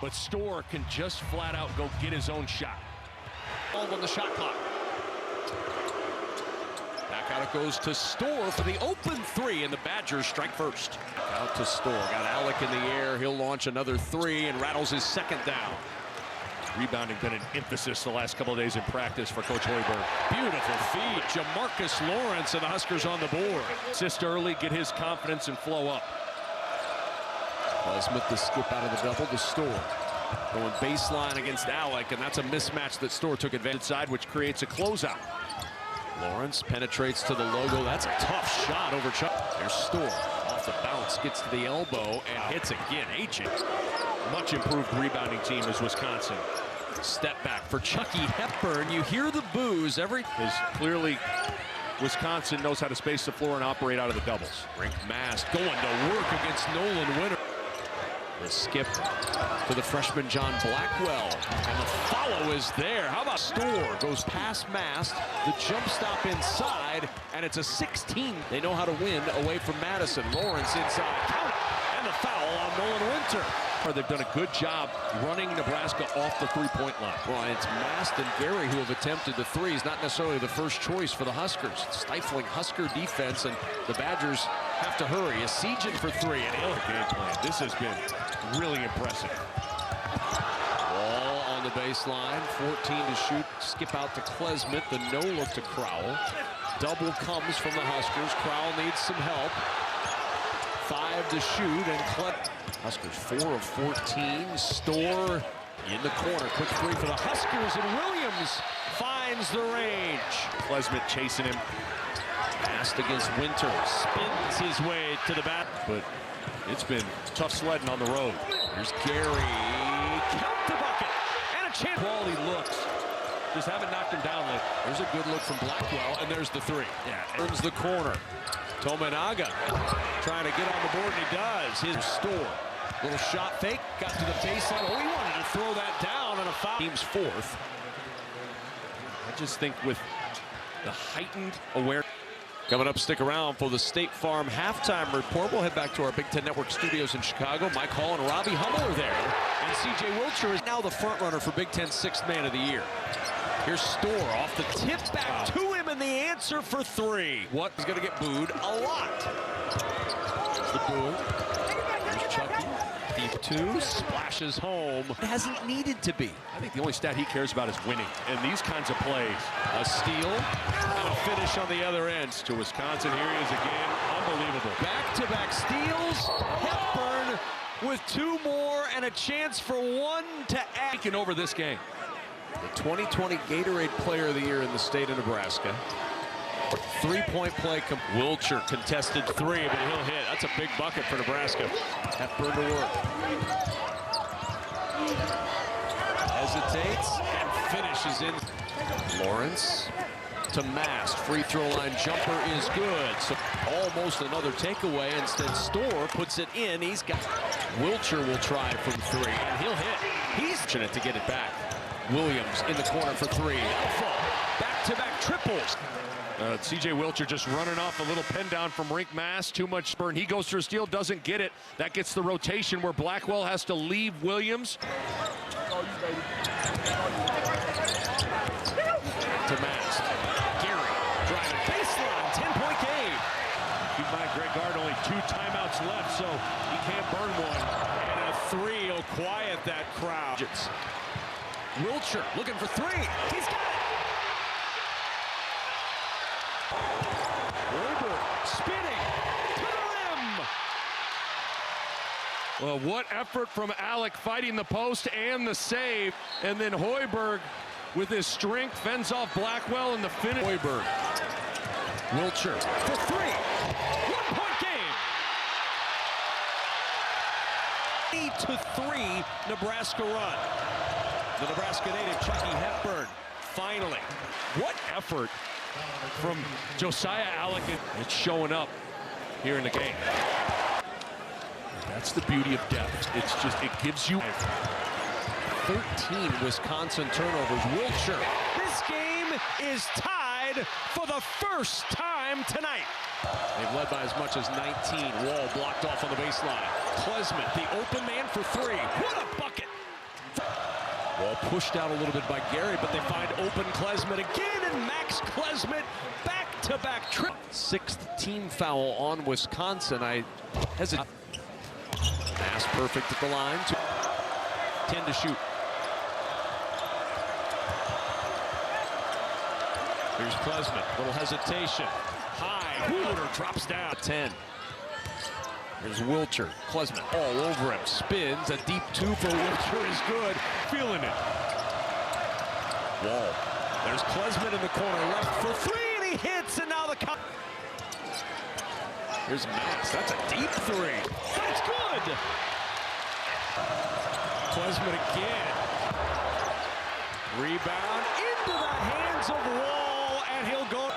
but Storr can just flat out go get his own shot. All on the shot clock. Back out it goes to Storr for the open three, and the Badgers strike first. Out to Storr, got Alec in the air. He'll launch another three and rattles his second down. Rebounding been an emphasis the last couple of days in practice for Coach Hoiberg. Beautiful feed. Jamarcus Lawrence and the Huskers on the board. Assist early, get his confidence and flow up. Smith the skip out of the double to Storr. Going baseline against Alec, and that's a mismatch that Storr took advantage side, which creates a closeout. Lawrence penetrates to the logo. That's a tough shot over Chuck. There's Storr off the bounce, gets to the elbow and hits again. Much improved rebounding team is Wisconsin. Step back for Chucky Hepburn. You hear the boos is clearly Wisconsin knows how to space the floor and operate out of the doubles. Rink Mast going to work against Nolan Winter. The skip to the freshman John Blackwell, and the follow is there. How about Storr? Goes past Mast, the jump stop inside, and it's a 16. They know how to win away from Madison. Lawrence inside, count, and the foul on Nolan Winter. They've done a good job running Nebraska off the three-point line. Well, it's Mast and Gary who have attempted the threes, not necessarily the first choice for the Huskers. Stifling Husker defense, and the Badgers have to hurry. A sieging for three, and game plan. This has been really impressive. Wall on the baseline, 14 to shoot. Skip out to Klesmit, the no look to Crowell. Double comes from the Huskers. Crowell needs some help. 5 to shoot, and Huskers 4 of 14. Storr in the corner. Quick three for the Huskers, and Williams finds the range. Klesmit chasing him. Passed against Winter. Spins his way to the bat. But it's been tough sledding on the road. Here's Gary. Count the bucket. And a chance. Quality looks. Just haven't knocked him down lately. There's a good look from Blackwell, and there's the three. Yeah, earns the corner. Tominaga trying to get on the board, and he does. His Storr. Little shot fake, got to the baseline. Oh, he wanted to throw that down on a foul. Team's fourth. I just think with the heightened awareness. Coming up, stick around for the State Farm halftime report. We'll head back to our Big Ten Network studios in Chicago. Mike Hall and Robbie Hummel are there. And C.J. Wilcher is now the front runner for Big Ten Sixth Man of the Year. Here's Storr off the tip back to him, and the answer for three. What is going to get booed? A lot. There's the boo. Here's Chucky. Deep two, splashes home. It hasn't needed to be. I think the only stat he cares about is winning. And these kinds of plays. A steal and a finish on the other end. To Wisconsin, here he is again. Unbelievable. Back-to-back steals. Hepburn with 2 more and a chance for 1 to add. Taking over this game. The 2020 Gatorade Player of the Year in the state of Nebraska. 3-point play. Wilcher contested three, but he'll hit. That's a big bucket for Nebraska. Hepburn to work. Hesitates and finishes in. Lawrence to Mast. Free throw line jumper is good. So almost another takeaway. Instead, Storr puts it in. He's got. Wilcher will try from three, and he'll hit. He's fortunate to get it back. Williams in the corner for three. Back-to-back triples. C.J. Wilcher just running off a little pin down from Rink Mast. Too much burn. He goes for a steal, doesn't get it. That gets the rotation where Blackwell has to leave Williams. To Mast. Gary driving baseline. 10-point game. Keep in mind, Greg Gard only 2 timeouts left, so he can't burn one. And a three will quiet that crowd. Wilcher looking for three. He's got it. Hoiberg spinning to the rim. Well, what effort from Alec fighting the post and the save. And then Hoiberg with his strength fends off Blackwell in the finish. Hoiberg. Wilcher for three. 1-point game. 8-3 Nebraska run. The Nebraska native Chucky Hepburn, finally. What effort from Josiah Alec. It's showing up here in the game. That's the beauty of depth. It's just, it gives you 13 Wisconsin turnovers. Wilcher. This game is tied for the first time tonight. They've led by as much as 19. Wall blocked off on the baseline. Klesmit, the open man for three. What a bucket. Ball pushed out a little bit by Gary, but they find open Klesmit again, and Max Klesmit back-to-back trip. 6th team foul on Wisconsin. I hesitate. Pass perfect at the line. 10 to shoot. Here's Klesmit, little hesitation. High, Wheeler drops down. 10. Here's Wilcher, Klesmit all over him, spins, a deep 2 for Wilcher is good, feeling it. Wall, there's Klesmit in the corner, left for 3, and he hits, and now the cut. Here's Max, that's a deep 3, that's good. Klesmit again. Rebound into the hands of Wall, and he'll go.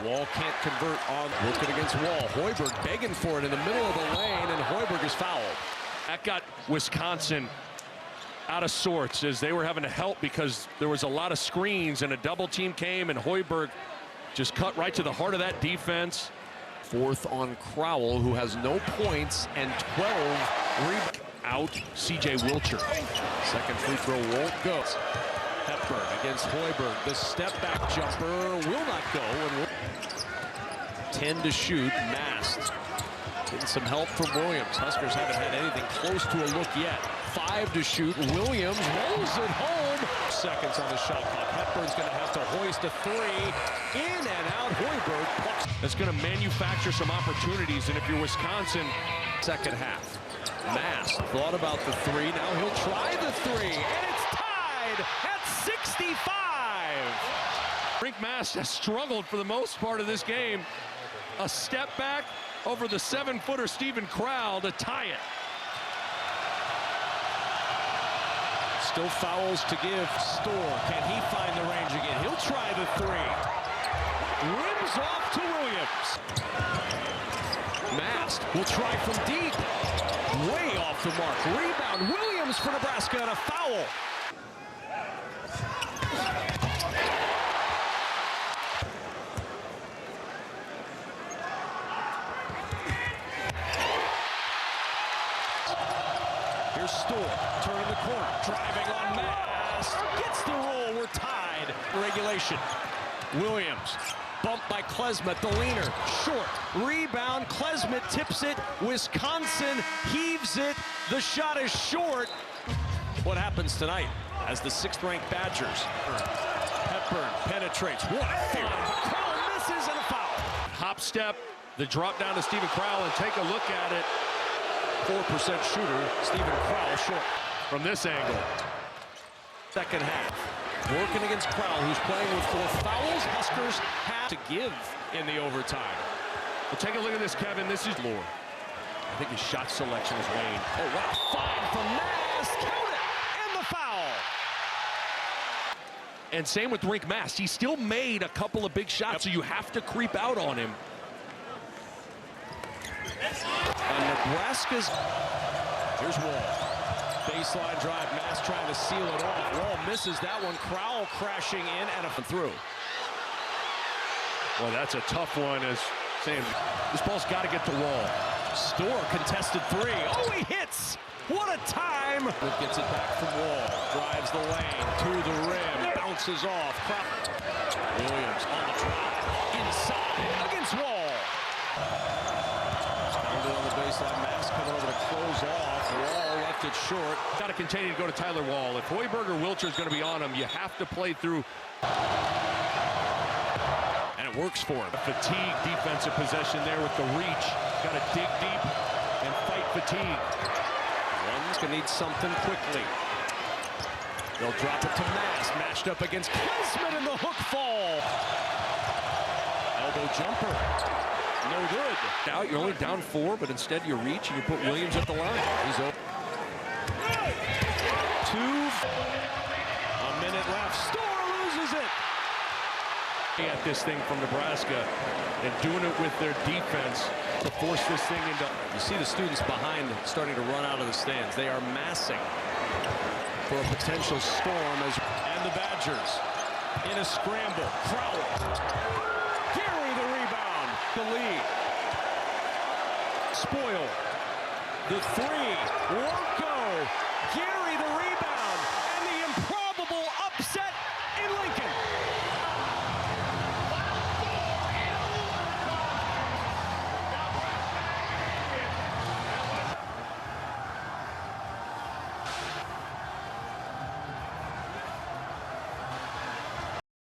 Wall can't convert on looking against Wall. Hoiberg begging for it in the middle of the lane, and Hoiberg is fouled. That got Wisconsin out of sorts as they were having to help because there was a lot of screens and a double team came, and Hoiberg just cut right to the heart of that defense. 4th on Crowell, who has no points, and 12 rebounds. Out, C.J. Wilcher. 2nd free throw won't go. Hepburn against Hoiberg. The step back jumper will not go. And 10 to shoot. Mast. Getting some help from Williams. Huskers haven't had anything close to a look yet. 5 to shoot. Williams rolls it home. Seconds on the shot clock. Hepburn's going to have to hoist a 3. In and out. Hoiberg. That's going to manufacture some opportunities. And if you're Wisconsin, second half. Mast thought about the 3. Now he'll try the 3. And it's tied at 65. Rienk Mast has struggled for the most part of this game. A step back over the 7-footer Steven Crowell to tie it. Still fouls to give. Storr, can he find the range again? He'll try the 3. Rims off to Williams. Mast will try from deep. Way off the mark. Rebound. Williams for Nebraska and a foul. Here's Storr, turning the corner, driving on Mast, gets the roll, we're tied. Regulation, Williams, bumped by Klesmit, the leaner, short, rebound, Klesmit tips it, Wisconsin heaves it, the shot is short. What happens tonight as the 6th-ranked Badgers? Hepburn penetrates, what a field, Crowell misses and a foul. Hop step, the drop down to Steven Crowell, and take a look at it. 4% shooter, Steven Crowell short. From this angle. Second half. Working against Crowell, who's playing with 4 fouls. Huskers have to give in the overtime. Well, take a look at this, Kevin. This is Lord. I think his shot selection is waned. Oh, what a find from Mast. Count it! And the foul. And same with Rienk Mast. He still made a couple of big shots, so you have to creep out on him. And Nebraska's, here's Wall. Baseline drive, Mast trying to seal it off. Wall misses that one. Crowell crashing in and a through. Well, that's a tough one, as saying this ball's got to get to Wall. Storr contested 3. Oh, he hits! What a time! Gets it back from Wall. Drives the lane to the rim. Bounces off. Williams on the drive. Inside against Wall. On the baseline, Mast coming over to close off. Wall left it short. Got to continue to go to Tyler Wall. If Hoiberg or Wilcher is going to be on him, you have to play through. And it works for him. Fatigue defensive possession there with the reach. Got to dig deep and fight fatigue. One's going to need something quickly. They'll drop it to Mast. Matched up against Klesmit in the hook fall. Elbow jumper. No good. Now you're only down 4, but instead you reach and you put Williams at the line. He's open. 2. A minute left. Storr loses it. At this thing from Nebraska and doing it with their defense to force this thing into. You see the students behind starting to run out of the stands. They are massing for a potential storm. And the Badgers in a scramble. Crowell. Gary the rebound. The lead. Spoil. The 3.